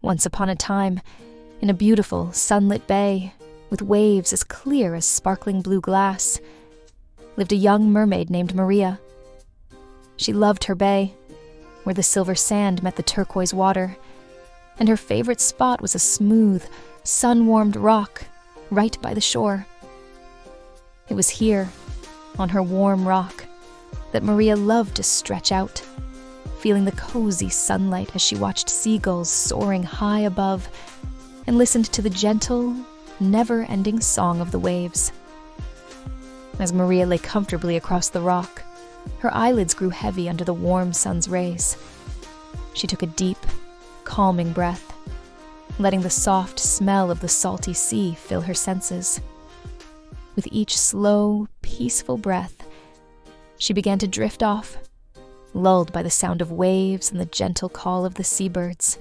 Once upon a time, in a beautiful, sunlit bay, with waves as clear as sparkling blue glass, lived a young mermaid named Maria. She loved her bay, where the silver sand met the turquoise water, and her favorite spot was a smooth, sun-warmed rock right by the shore. It was here, on her warm rock, that Maria loved to stretch out, feeling the cozy sunlight as she watched seagulls soaring high above and listened to the gentle, never-ending song of the waves. As Maria lay comfortably across the rock, her eyelids grew heavy under the warm sun's rays. She took a deep, calming breath, letting the soft smell of the salty sea fill her senses. With each slow, peaceful breath, she began to drift off, lulled by the sound of waves and the gentle call of the seabirds.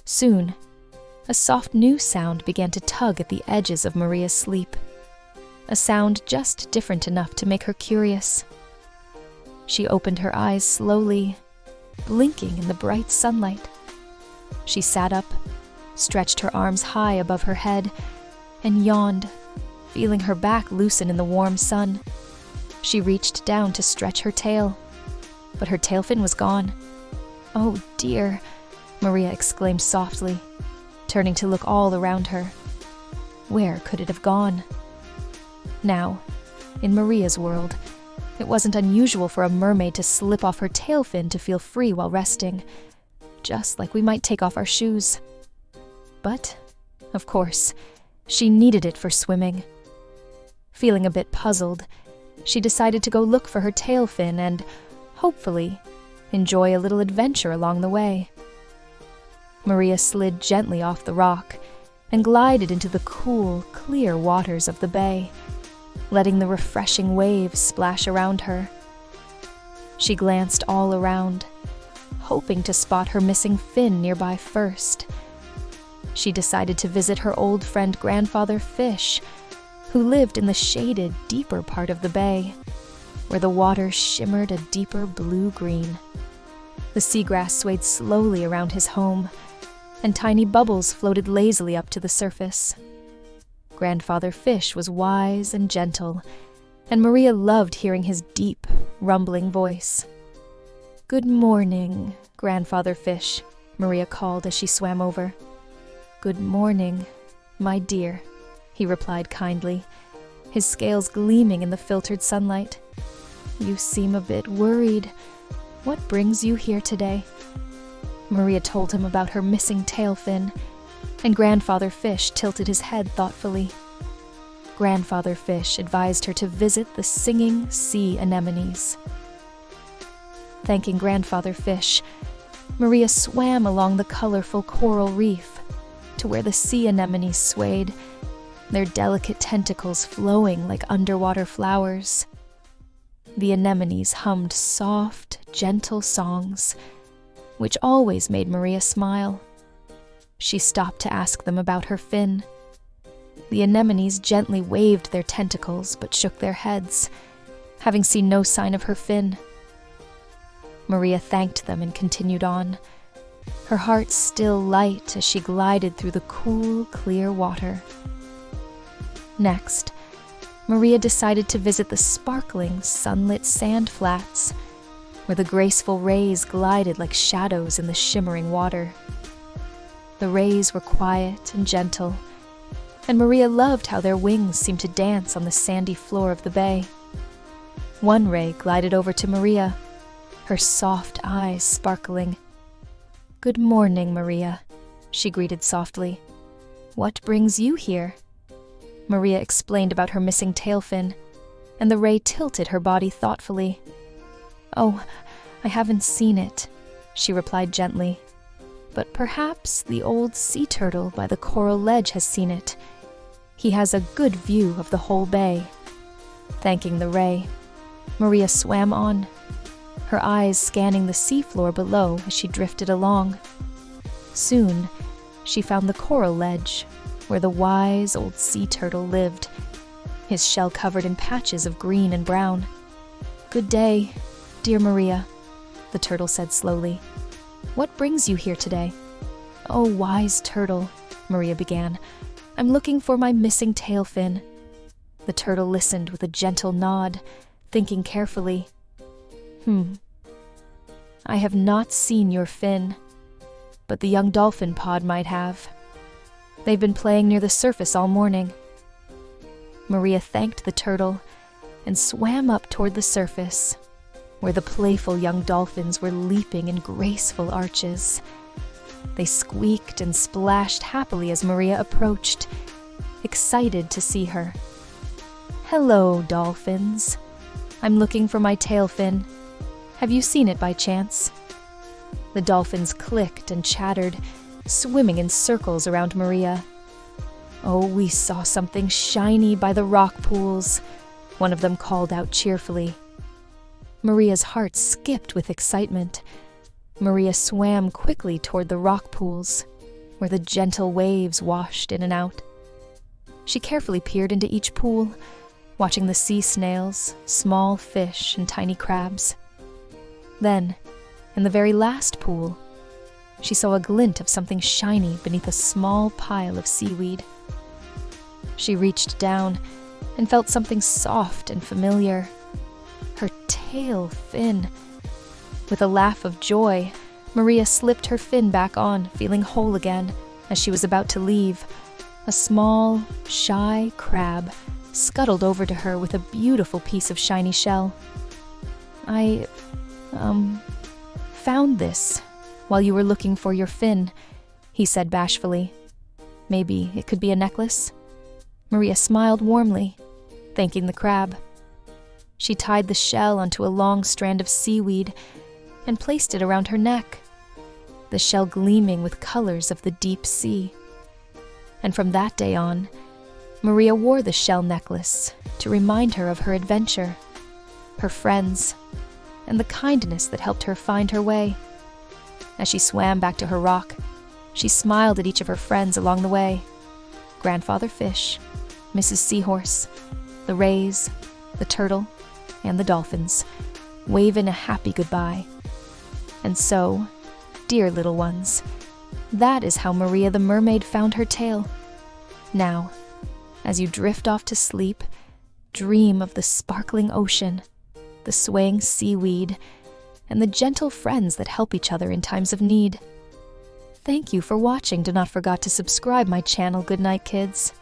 Soon, a soft new sound began to tug at the edges of Maria's sleep, a sound just different enough to make her curious. She opened her eyes slowly, blinking in the bright sunlight. She sat up, stretched her arms high above her head, and yawned, feeling her back loosen in the warm sun. She reached down to stretch her tail, but her tail fin was gone. "Oh dear," Maria exclaimed softly, turning to look all around her. Where could it have gone? Now, in Maria's world, it wasn't unusual for a mermaid to slip off her tail fin to feel free while resting, just like we might take off our shoes. But, of course, she needed it for swimming. Feeling a bit puzzled, she decided to go look for her tail fin and, hopefully, enjoy a little adventure along the way. Maria slid gently off the rock and glided into the cool, clear waters of the bay, letting the refreshing waves splash around her. She glanced all around, hoping to spot her missing fin nearby first. She decided to visit her old friend Grandfather Fish, who lived in the shaded, deeper part of the bay, where the water shimmered a deeper blue-green. The seagrass swayed slowly around his home, and tiny bubbles floated lazily up to the surface. Grandfather Fish was wise and gentle, and Maria loved hearing his deep, rumbling voice. "Good morning, Grandfather Fish," Maria called as she swam over. "Good morning, my dear," he replied kindly, his scales gleaming in the filtered sunlight. "You seem a bit worried. What brings you here today?" Maria told him about her missing tail fin, and Grandfather Fish tilted his head thoughtfully. Grandfather Fish advised her to visit the singing sea anemones. Thanking Grandfather Fish, Maria swam along the colorful coral reef to where the sea anemones swayed, their delicate tentacles flowing like underwater flowers. The anemones hummed soft, gentle songs, which always made Maria smile. She stopped to ask them about her fin. The anemones gently waved their tentacles but shook their heads, having seen no sign of her fin. Maria thanked them and continued on, her heart still light as she glided through the cool, clear water. Next, Maria decided to visit the sparkling, sunlit sand flats, where the graceful rays glided like shadows in the shimmering water. The rays were quiet and gentle, and Maria loved how their wings seemed to dance on the sandy floor of the bay. One ray glided over to Maria, her soft eyes sparkling. "Good morning, Maria," she greeted softly. "What brings you here?" Maria explained about her missing tail fin, and the ray tilted her body thoughtfully. "Oh, I haven't seen it," she replied gently. "But perhaps the old sea turtle by the coral ledge has seen it. He has a good view of the whole bay." Thanking the ray, Maria swam on, her eyes scanning the seafloor below as she drifted along. Soon, she found the coral ledge, where the wise old sea turtle lived, his shell covered in patches of green and brown. "Good day, dear Maria," the turtle said slowly. "What brings you here today?" "Oh, wise turtle," Maria began, "I'm looking for my missing tail fin." The turtle listened with a gentle nod, thinking carefully. I have not seen your fin, but the young dolphin pod might have. They've been playing near the surface all morning." Maria thanked the turtle and swam up toward the surface, where the playful young dolphins were leaping in graceful arches. They squeaked and splashed happily as Maria approached, excited to see her. "Hello, dolphins. I'm looking for my tail fin. Have you seen it by chance?" The dolphins clicked and chattered, swimming in circles around Maria. "Oh, we saw something shiny by the rock pools," one of them called out cheerfully. Maria's heart skipped with excitement. Maria swam quickly toward the rock pools, where the gentle waves washed in and out. She carefully peered into each pool, watching the sea snails, small fish, and tiny crabs. Then, in the very last pool, she saw a glint of something shiny beneath a small pile of seaweed. She reached down and felt something soft and familiar. Her tail fin. With a laugh of joy, Maria slipped her fin back on, feeling whole again. As she was about to leave, a small, shy crab scuttled over to her with a beautiful piece of shiny shell. "I, found this while you were looking for your fin," he said bashfully. "Maybe it could be a necklace?" Maria smiled warmly, thanking the crab. She tied the shell onto a long strand of seaweed and placed it around her neck, the shell gleaming with colors of the deep sea. And from that day on, Maria wore the shell necklace to remind her of her adventure, her friends, and the kindness that helped her find her way. As she swam back to her rock, she smiled at each of her friends along the way: Grandfather Fish, Mrs. Seahorse, the rays, the turtle, and the dolphins, waving a happy goodbye. And so, dear little ones, that is how Maria the mermaid found her tail. Now, as you drift off to sleep, dream of the sparkling ocean, the swaying seaweed, and the gentle friends that help each other in times of need. Thank you for watching. Do not forget to subscribe my channel. Good night, kids.